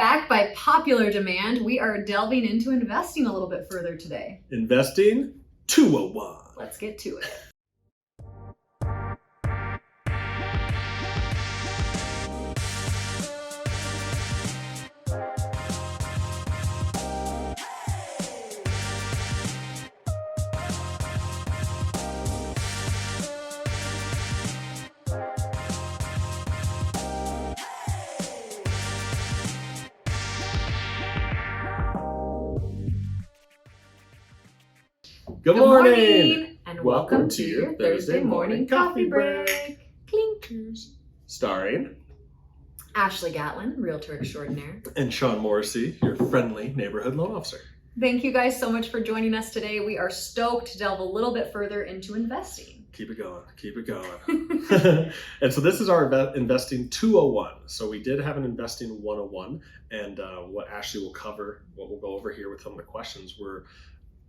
back by popular demand. We are delving into investing a little bit further today. Investing 201. Let's get to it. Good morning, and welcome to your Thursday morning coffee break. Clinkers. Starring Ashley Gatlin, Realtor Extraordinaire. and Sean Morrissey, your friendly neighborhood loan officer. Thank you guys so much for joining us today. We are stoked to delve a little bit further into investing. Keep it going, keep it going. And so this is our Investing 201. So we did have an Investing 101, and what Ashley will cover, what we'll go over here with some of the questions were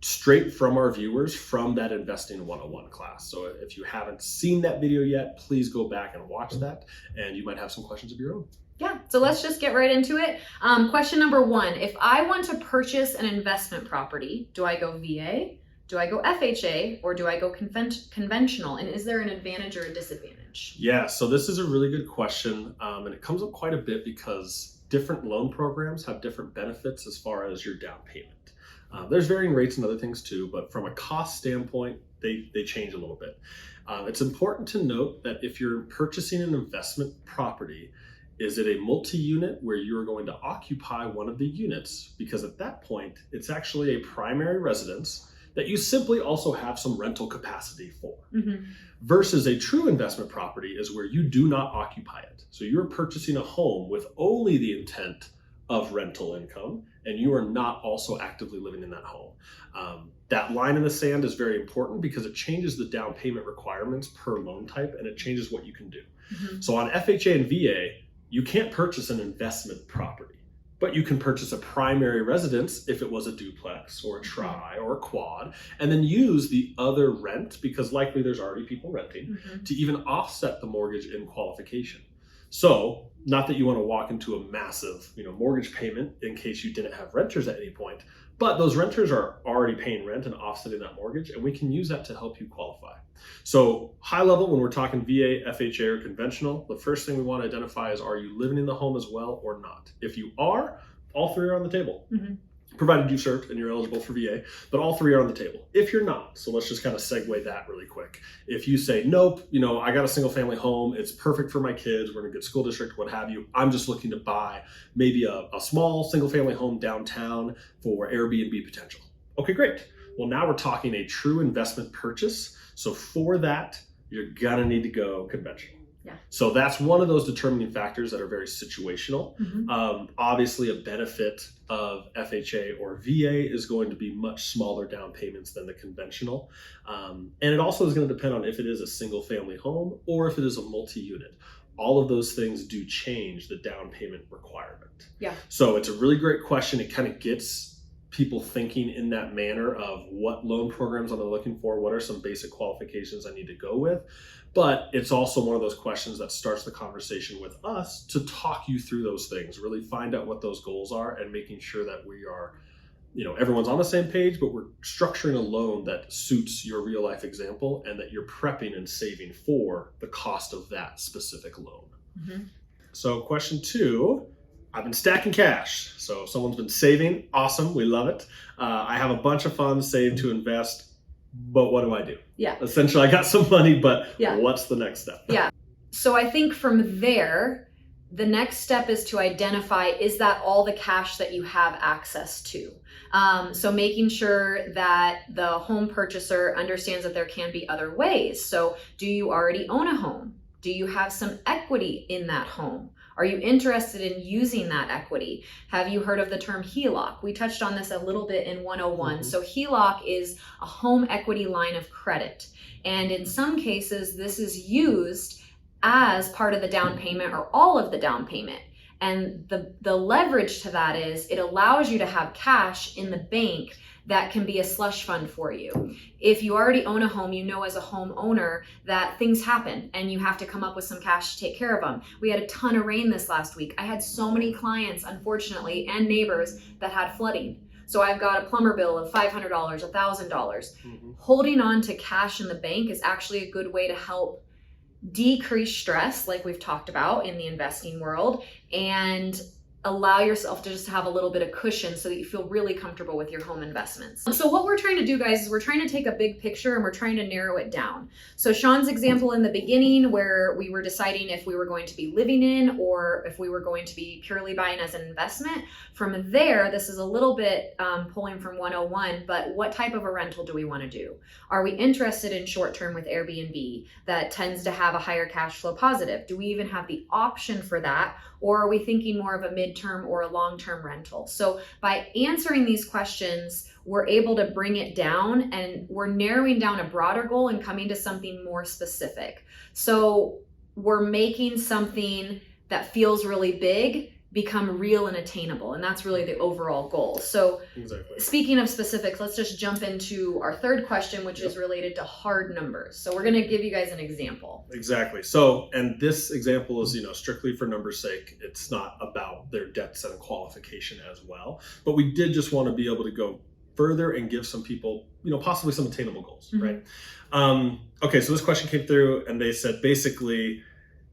straight from our viewers from that Investing 101 class. So if you haven't seen that video yet, please go back and watch that, and you might have some questions of your own. Yeah, so let's just get right into it. Question number one, if I want to purchase an investment property, do I go VA, do I go FHA, or do I go conventional? And is there an advantage or a disadvantage? Yeah, so this is a really good question, and it comes up quite a bit because different loan programs have different benefits as far as your down payment. There's varying rates and other things too, but from a cost standpoint, they change a little bit. It's important to note that if you're purchasing an investment property, is it a multi-unit where you're going to occupy one of the units? Because at that point, it's actually a primary residence that you simply also have some rental capacity for. Mm-hmm. Versus a true investment property is where you do not occupy it. So you're purchasing a home with only the intent of rental income, and you are not also actively living in that home. That line in the sand is very important because it changes the down payment requirements per loan type, and it changes what you can do. Mm-hmm. So on FHA and VA, you can't purchase an investment property, but you can purchase a primary residence if it was a duplex or a tri or a quad, and then use the other rent, because likely there's already people renting, to even offset the mortgage in qualification. So, not that you want to walk into a massive, mortgage payment in case you didn't have renters at any point, but those renters are already paying rent and offsetting that mortgage, and we can use that to help you qualify. So, high level, when we're talking VA, FHA, or conventional, the first thing we want to identify is, are you living in the home as well or not? If you are, all three are on the table. Mm-hmm. Provided you served and you're eligible for VA, but all three are on the table. If you're not, so let's just kind of segue that really quick. If you say, nope, I got a single family home, it's perfect for my kids, we're in a good school district, what have you, I'm just looking to buy maybe a small single family home downtown for Airbnb potential. Okay, great. Well, now we're talking a true investment purchase. So for that, you're gonna need to go conventional. Yeah. So that's one of those determining factors that are very situational. Mm-hmm. Obviously, a benefit of FHA or VA is going to be much smaller down payments than the conventional. And it also is going to depend on if it is a single family home or if it is a multi-unit. All of those things do change the down payment requirement. Yeah. So it's a really great question. It kind of gets people thinking in that manner of what loan programs are they looking for, what are some basic qualifications I need to go with. But it's also one of those questions that starts the conversation with us to talk you through those things, really find out what those goals are and making sure that we are, everyone's on the same page, but we're structuring a loan that suits your real life example and that you're prepping and saving for the cost of that specific loan. Mm-hmm. So question 2, I've been stacking cash. So someone's been saving. Awesome. We love it. I have a bunch of funds saved to invest. But what do I do? Yeah. Essentially, I got some money, but what's the next step? Yeah. So I think from there, the next step is to identify, is that all the cash that you have access to? So making sure that the home purchaser understands that there can be other ways. So do you already own a home? Do you have some equity in that home? Are you interested in using that equity? Have you heard of the term HELOC? We touched on this a little bit in 101. Mm-hmm. So HELOC is a home equity line of credit. And in some cases, this is used as part of the down payment or all of the down payment. And the leverage to that is it allows you to have cash in the bank that can be a slush fund for you. If you already own a home, you know as a homeowner that things happen and you have to come up with some cash to take care of them. We had a ton of rain this last week. I had so many clients, unfortunately, and neighbors that had flooding. So I've got a plumber bill of $500, $1,000. Holding on to cash in the bank is actually a good way to help decrease stress, like we've talked about in the investing world, and allow yourself to just have a little bit of cushion so that you feel really comfortable with your home investments. So what we're trying to do, guys, is we're trying to take a big picture and we're trying to narrow it down. So Sean's example in the beginning, where we were deciding if we were going to be living in or if we were going to be purely buying as an investment. From there, this is a little bit pulling from 101, but what type of a rental do we want to do? Are we interested in short-term with Airbnb that tends to have a higher cash flow positive? Do we even have the option for that? Or are we thinking more of a midterm or a long-term rental? So by answering these questions, we're able to bring it down and we're narrowing down a broader goal and coming to something more specific. So we're making something that feels really big become real and attainable. And that's really the overall goal. So Speaking of specifics, let's just jump into our third question, which is related to hard numbers. So we're going to give you guys an example. Exactly. So, and this example is, strictly for numbers' sake. It's not about their debt and qualification as well. But we did just want to be able to go further and give some people, possibly some attainable goals, right? Okay, so this question came through and they said basically,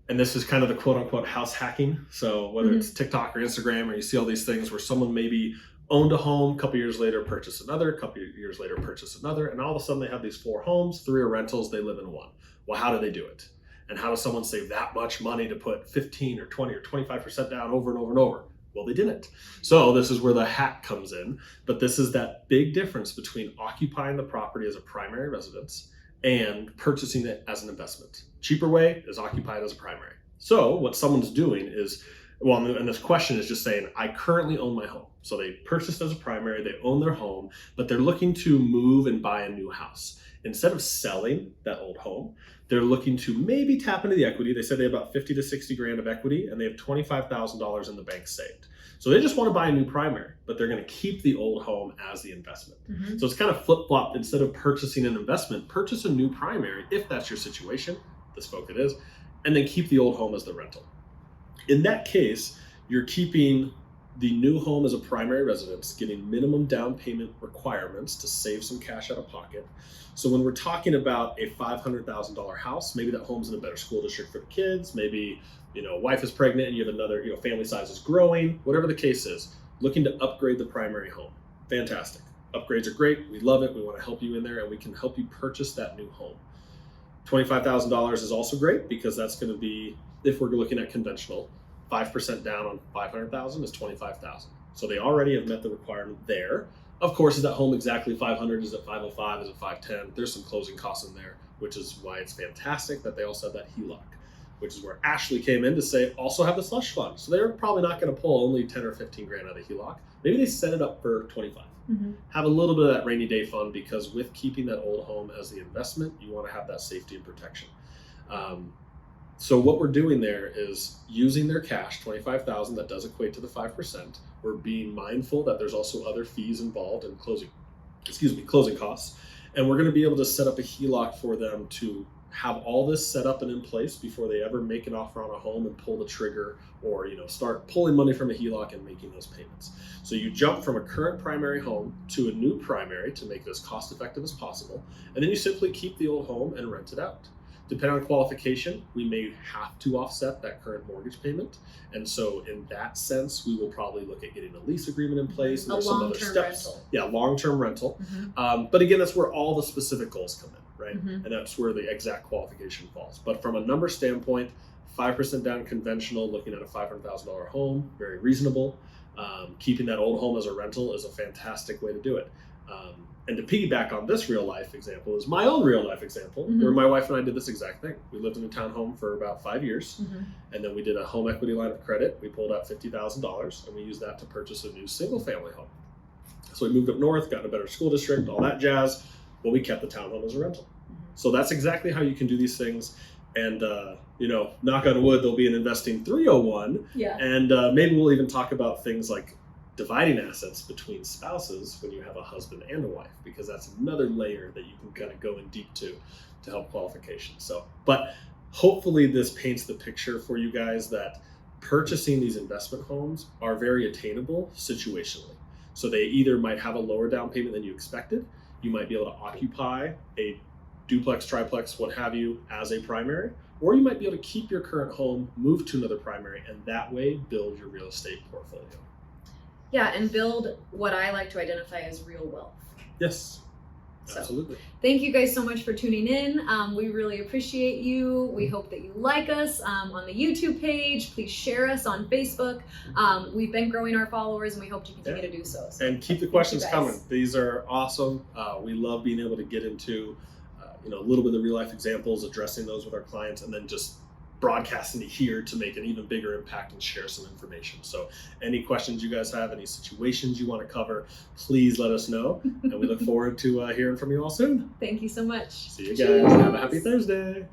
and this is kind of the quote unquote house hacking. So whether it's TikTok or Instagram, or you see all these things where someone maybe owned a home, a couple years later purchased another, a couple years later purchased another, and all of a sudden they have these 4 homes, 3 are rentals, they live in one. Well, how do they do it? And how does someone save that much money to put 15 or 20 or 25% down over and over and over? Well, they didn't. So this is where the hack comes in. But this is that big difference between occupying the property as a primary residence and purchasing it as an investment. Cheaper way is occupy it as a primary. So what someone's doing is, and this question is just saying, I currently own my home. So they purchased as a primary, they own their home, but they're looking to move and buy a new house. Instead of selling that old home, they're looking to maybe tap into the equity. They said they have about 50 to 60 grand of equity and they have $25,000 in the bank saved. So they just want to buy a new primary, but they're going to keep the old home as the investment. So it's kind of flip-flop. Instead of purchasing an investment, purchase a new primary if that's your situation. This folk it is, and then keep the old home as the rental. In that case, you're keeping the new home as a primary residence, getting minimum down payment requirements to save some cash out of pocket. So when we're talking about a $500,000 house, maybe that home's in a better school district for the kids, maybe wife is pregnant and you have another, family size is growing, whatever the case is, looking to upgrade the primary home. Fantastic. Upgrades are great. We love it. We want to help you in there and we can help you purchase that new home. $25,000 is also great because that's going to be, if we're looking at conventional, 5% down on 500,000 is 25,000. So they already have met the requirement there. Of course, is that home exactly 500? Is it 505? Is it 510? There's some closing costs in there, which is why it's fantastic that they also have that HELOC, which is where Ashley came in to say, also have the slush fund. So they're probably not going to pull only 10 or 15 grand out of the HELOC. Maybe they set it up for 25. Have a little bit of that rainy day fund because with keeping that old home as the investment, you want to have that safety and protection. So what we're doing there is using their cash, 25,000, that does equate to the 5%. We're being mindful that there's also other fees involved in closing costs. And we're going to be able to set up a HELOC for them to have all this set up and in place before they ever make an offer on a home and pull the trigger or start pulling money from a HELOC and making those payments. So you jump from a current primary home to a new primary to make this cost effective as possible. And then you simply keep the old home and rent it out. Depending on qualification, we may have to offset that current mortgage payment. And so in that sense, we will probably look at getting a lease agreement in place. And A there's some other long-term steps. rental. Yeah, long-term rental. But again, that's where all the specific goals come in, right? And that's where the exact qualification falls. But from a number standpoint, 5% down conventional, looking at a $500,000 home, very reasonable. Keeping that old home as a rental is a fantastic way to do it. And to piggyback on this real life example is my own real life example, where my wife and I did this exact thing. We lived in a townhome for about 5 years, and then we did a home equity line of credit. We pulled out $50,000, and we used that to purchase a new single family home. So we moved up north, got in a better school district, all that jazz. Well, we kept the townhome as a rental. So that's exactly how you can do these things. And, knock on wood, there'll be an investing 301. Yeah. And maybe we'll even talk about things like dividing assets between spouses when you have a husband and a wife, because that's another layer that you can kind of go in deep to help qualification. So, but hopefully this paints the picture for you guys that purchasing these investment homes are very attainable situationally. So they either might have a lower down payment than you expected. You might be able to occupy a duplex, triplex, what have you, as a primary, or you might be able to keep your current home, move to another primary, and that way build your real estate portfolio. Yeah, and build what I like to identify as real wealth. Yes, So, absolutely. Thank you guys so much for tuning in. We really appreciate you. We hope that you like us on the YouTube page. Please share us on Facebook. We've been growing our followers, and we hope to continue to do so. And keep the questions coming. These are awesome. We love being able to get into a little bit of real life examples, addressing those with our clients, and then just broadcasting it here to make an even bigger impact and share some information. So any questions you guys have, any situations you want to cover, please let us know. And we look forward to hearing from you all soon. Thank you so much. See you guys. Have a happy Thursday.